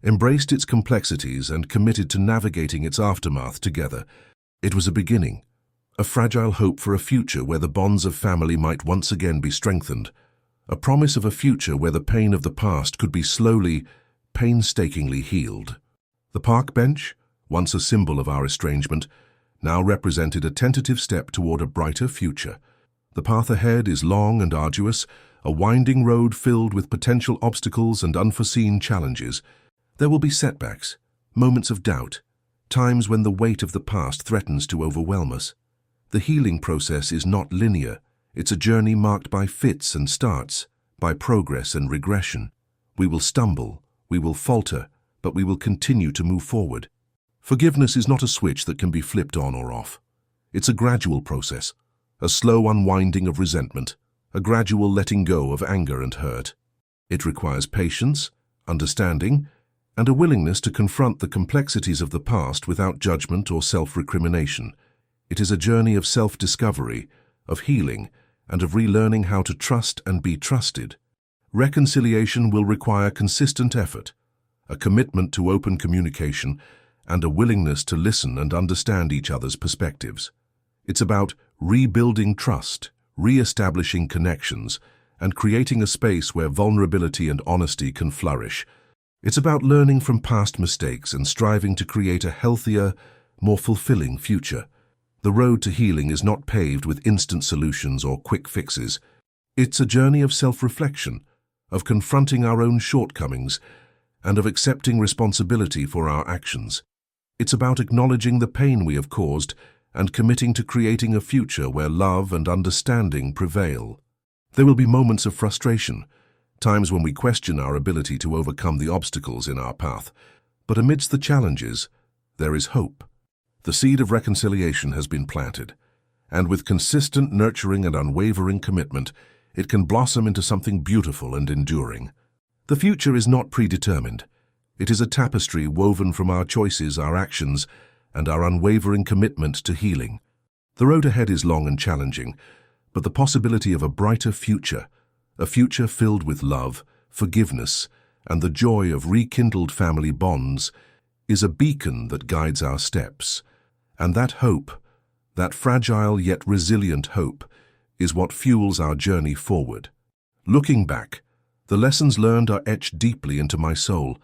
embraced its complexities and committed to navigating its aftermath together. It was a beginning, a fragile hope for a future where the bonds of family might once again be strengthened, a promise of a future where the pain of the past could be slowly, painstakingly healed. The park bench, once a symbol of our estrangement, now represented a tentative step toward a brighter future. The path ahead is long and arduous, a winding road filled with potential obstacles and unforeseen challenges. There will be setbacks, moments of doubt, times when the weight of the past threatens to overwhelm us. The healing process is not linear. It's a journey marked by fits and starts, by progress and regression. We will stumble, we will falter, but we will continue to move forward. Forgiveness is not a switch that can be flipped on or off. It's a gradual process, a slow unwinding of resentment, a gradual letting go of anger and hurt. It requires patience, understanding, and a willingness to confront the complexities of the past without judgment or self-recrimination. It is a journey of self-discovery, of healing, and of relearning how to trust and be trusted. Reconciliation will require consistent effort, a commitment to open communication, and a willingness to listen and understand each other's perspectives. It's about rebuilding trust, re-establishing connections, and creating a space where vulnerability and honesty can flourish. It's about learning from past mistakes and striving to create a healthier, more fulfilling future. The road to healing is not paved with instant solutions or quick fixes. It's a journey of self-reflection, of confronting our own shortcomings, and of accepting responsibility for our actions. It's about acknowledging the pain we have caused and committing to creating a future where love and understanding prevail. There will be moments of frustration, times when we question our ability to overcome the obstacles in our path. But amidst the challenges, there is hope. The seed of reconciliation has been planted, and with consistent nurturing and unwavering commitment, it can blossom into something beautiful and enduring. The future is not predetermined. It is a tapestry woven from our choices, our actions, and our unwavering commitment to healing. The road ahead is long and challenging, but the possibility of a brighter future, a future filled with love, forgiveness, and the joy of rekindled family bonds, is a beacon that guides our steps. And that hope, that fragile yet resilient hope, is what fuels our journey forward. Looking back, the lessons learned are etched deeply into my soul,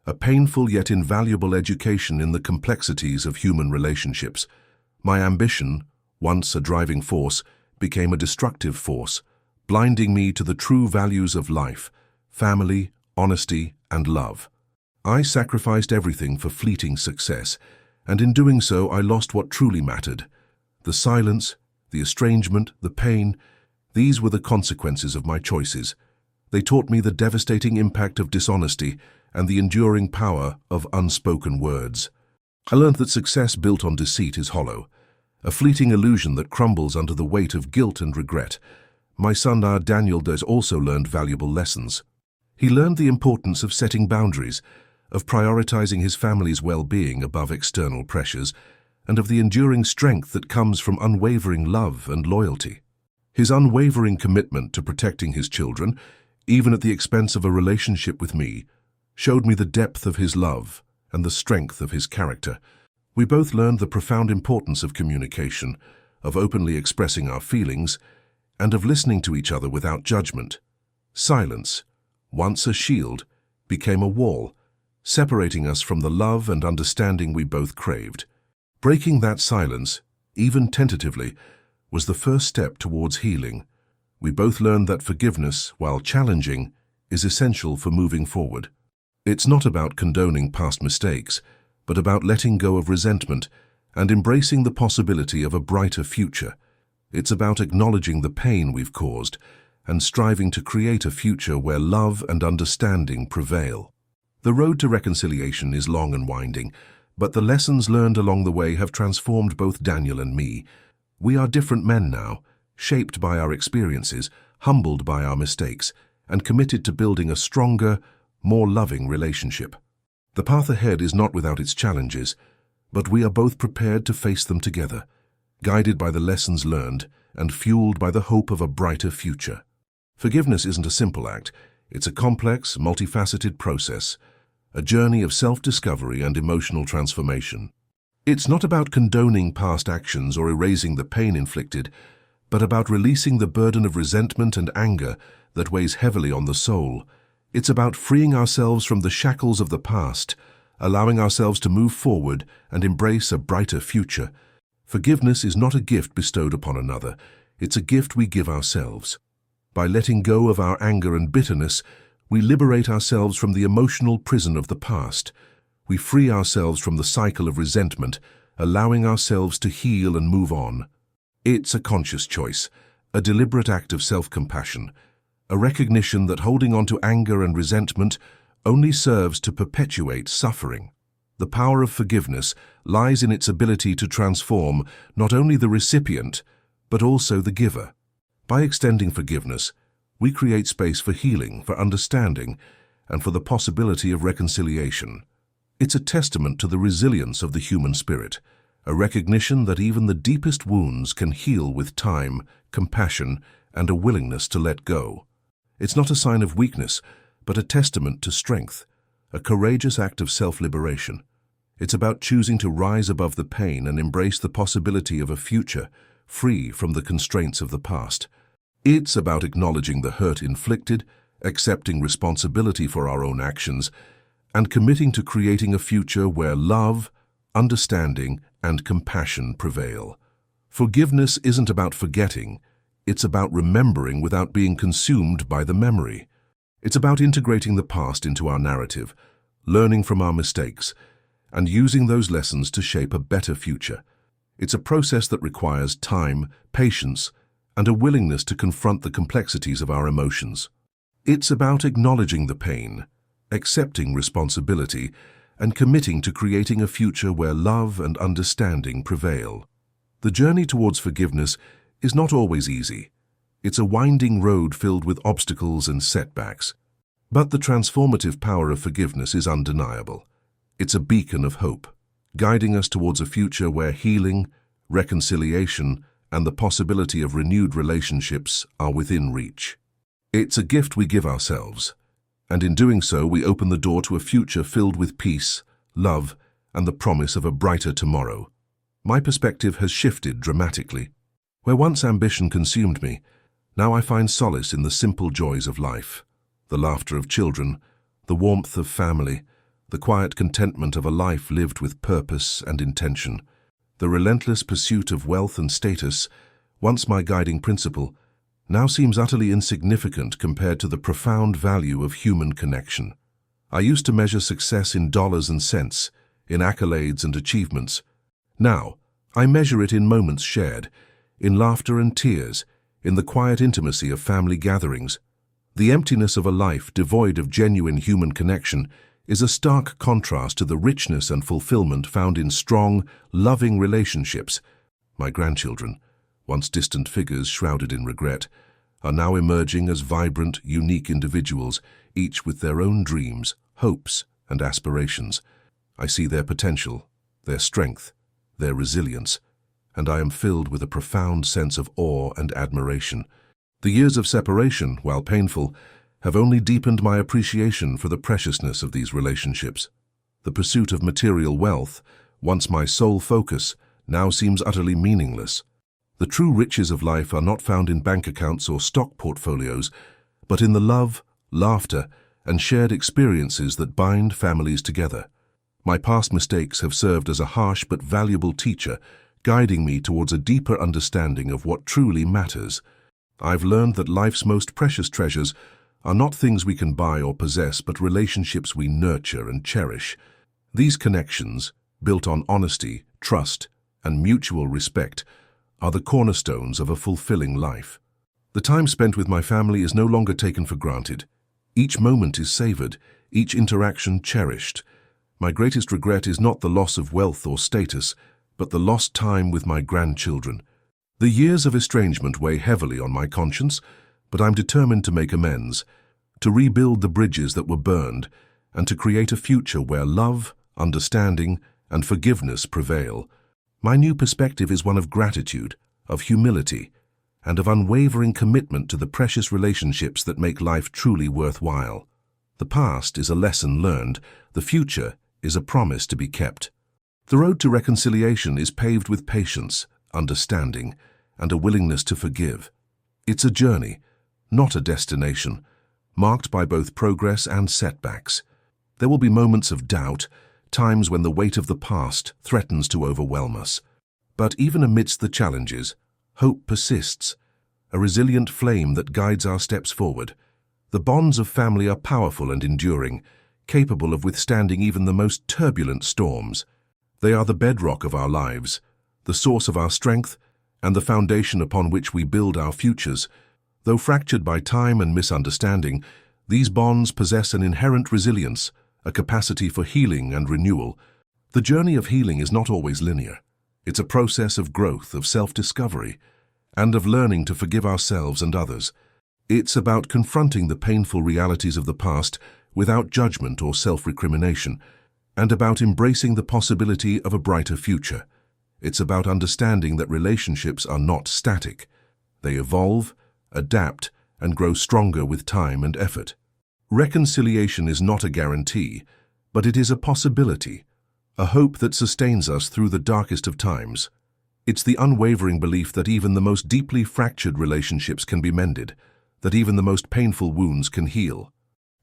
a painful yet invaluable education in the complexities of human relationships. My ambition, once a driving force, became a destructive force, blinding me to the true values of life, family, honesty, and love. I sacrificed everything for fleeting success, and in doing so I lost what truly mattered. The silence, the estrangement, the pain, these were the consequences of my choices. They taught me the devastating impact of dishonesty and the enduring power of unspoken words. I learned that success built on deceit is hollow, a fleeting illusion that crumbles under the weight of guilt and regret. My son Daniel does also learned valuable lessons. He learned the importance of setting boundaries, of prioritizing his family's well-being above external pressures, and of the enduring strength that comes from unwavering love and loyalty. His unwavering commitment to protecting his children, even at the expense of a relationship with me, showed me the depth of his love and the strength of his character. We both learned the profound importance of communication, of openly expressing our feelings, and of listening to each other without judgment. Silence, once a shield, became a wall, separating us from the love and understanding we both craved. Breaking that silence, even tentatively, was the first step towards healing. We both learned that forgiveness, while challenging, is essential for moving forward. It's not about condoning past mistakes, but about letting go of resentment and embracing the possibility of a brighter future. It's about acknowledging the pain we've caused and striving to create a future where love and understanding prevail. The road to reconciliation is long and winding, but the lessons learned along the way have transformed both Daniel and me. We are different men now, shaped by our experiences, humbled by our mistakes, and committed to building a stronger, more loving relationship. The path ahead is not without its challenges, but we are both prepared to face them together, guided by the lessons learned and fueled by the hope of a brighter future. Forgiveness isn't a simple act. It's a complex, multifaceted process, a journey of self-discovery and emotional transformation. It's not about condoning past actions or erasing the pain inflicted, but about releasing the burden of resentment and anger that weighs heavily on the soul. It's about freeing ourselves from the shackles of the past, allowing ourselves to move forward and embrace a brighter future. Forgiveness is not a gift bestowed upon another, it's a gift we give ourselves. By letting go of our anger and bitterness, we liberate ourselves from the emotional prison of the past. We free ourselves from the cycle of resentment, allowing ourselves to heal and move on. It's a conscious choice, a deliberate act of self-compassion, a recognition that holding on to anger and resentment only serves to perpetuate suffering. The power of forgiveness lies in its ability to transform not only the recipient, but also the giver. By extending forgiveness, we create space for healing, for understanding, and for the possibility of reconciliation. It's a testament to the resilience of the human spirit, a recognition that even the deepest wounds can heal with time, compassion, and a willingness to let go. It's not a sign of weakness, but a testament to strength, a courageous act of self-liberation. It's about choosing to rise above the pain and embrace the possibility of a future free from the constraints of the past. It's about acknowledging the hurt inflicted, accepting responsibility for our own actions, and committing to creating a future where love, understanding, and compassion prevail. Forgiveness isn't about forgetting, it's about remembering without being consumed by the memory. It's about integrating the past into our narrative, learning from our mistakes, and using those lessons to shape a better future. It's a process that requires time, patience, and a willingness to confront the complexities of our emotions. It's about acknowledging the pain, accepting responsibility, and committing to creating a future where love and understanding prevail. The journey towards forgiveness is not always easy. It's a winding road filled with obstacles and setbacks. But the transformative power of forgiveness is undeniable. It's a beacon of hope, guiding us towards a future where healing, reconciliation, and the possibility of renewed relationships are within reach. It's a gift we give ourselves, and in doing so we open the door to a future filled with peace, love, and the promise of a brighter tomorrow. My perspective has shifted dramatically. Where once ambition consumed me, now I find solace in the simple joys of life, the laughter of children, the warmth of family, the quiet contentment of a life lived with purpose and intention. The relentless pursuit of wealth and status, once my guiding principle, now seems utterly insignificant compared to the profound value of human connection. I used to measure success in dollars and cents, in accolades and achievements. Now, I measure it in moments shared, in laughter and tears, in the quiet intimacy of family gatherings. The emptiness of a life devoid of genuine human connection is a stark contrast to the richness and fulfillment found in strong, loving relationships. My grandchildren, once distant figures shrouded in regret, are now emerging as vibrant, unique individuals, each with their own dreams, hopes, and aspirations. I see their potential, their strength, their resilience, and I am filled with a profound sense of awe and admiration. The years of separation, while painful, have only deepened my appreciation for the preciousness of these relationships. The pursuit of material wealth, once my sole focus, now seems utterly meaningless. The true riches of life are not found in bank accounts or stock portfolios, but in the love, laughter, and shared experiences that bind families together. My past mistakes have served as a harsh but valuable teacher, guiding me towards a deeper understanding of what truly matters. I've learned that life's most precious treasures are not things we can buy or possess, but relationships we nurture and cherish. These connections, built on honesty, trust, and mutual respect, are the cornerstones of a fulfilling life. The time spent with my family is no longer taken for granted. Each moment is savored, each interaction cherished. My greatest regret is not the loss of wealth or status, but the lost time with my grandchildren. The years of estrangement weigh heavily on my conscience, but I'm determined to make amends, to rebuild the bridges that were burned, and to create a future where love, understanding, and forgiveness prevail. My new perspective is one of gratitude, of humility, and of unwavering commitment to the precious relationships that make life truly worthwhile. The past is a lesson learned, the future is a promise to be kept. The road to reconciliation is paved with patience, understanding, and a willingness to forgive. It's a journey, not a destination, marked by both progress and setbacks. There will be moments of doubt, times when the weight of the past threatens to overwhelm us. But even amidst the challenges, hope persists, a resilient flame that guides our steps forward. The bonds of family are powerful and enduring, capable of withstanding even the most turbulent storms. They are the bedrock of our lives, the source of our strength, and the foundation upon which we build our futures. Though fractured by time and misunderstanding, these bonds possess an inherent resilience, a capacity for healing and renewal. The journey of healing is not always linear. It's a process of growth, of self-discovery, and of learning to forgive ourselves and others. It's about confronting the painful realities of the past without judgment or self-recrimination, and about embracing the possibility of a brighter future. It's about understanding that relationships are not static. They evolve, adapt, and grow stronger with time and effort. Reconciliation is not a guarantee, but it is a possibility, a hope that sustains us through the darkest of times. It's the unwavering belief that even the most deeply fractured relationships can be mended, that even the most painful wounds can heal.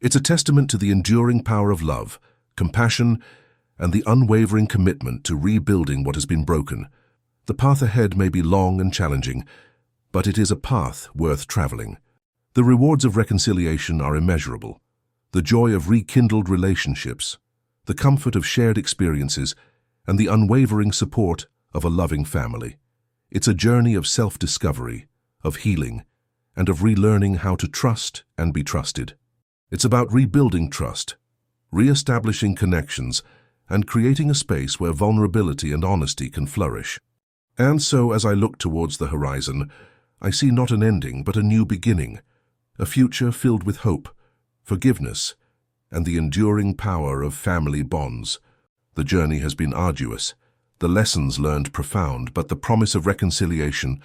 It's a testament to the enduring power of love, compassion, and the unwavering commitment to rebuilding what has been broken. The path ahead may be long and challenging, but it is a path worth traveling. The rewards of reconciliation are immeasurable. The joy of rekindled relationships, the comfort of shared experiences, and the unwavering support of a loving family. It's a journey of self-discovery, of healing, and of relearning how to trust and be trusted. It's about rebuilding trust, re-establishing connections, and creating a space where vulnerability and honesty can flourish. And so, as I look towards the horizon, I see not an ending but a new beginning, a future filled with hope, forgiveness, and the enduring power of family bonds. The journey has been arduous, the lessons learned profound, but the promise of reconciliation,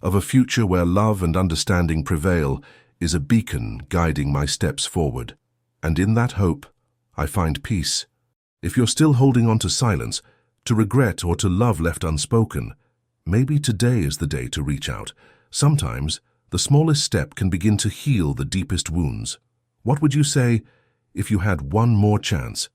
of a future where love and understanding prevail, is a beacon guiding my steps forward. And in that hope, I find peace. If you're still holding on to silence, to regret, or to love left unspoken, maybe today is the day to reach out. Sometimes, the smallest step can begin to heal the deepest wounds. What would you say if you had one more chance?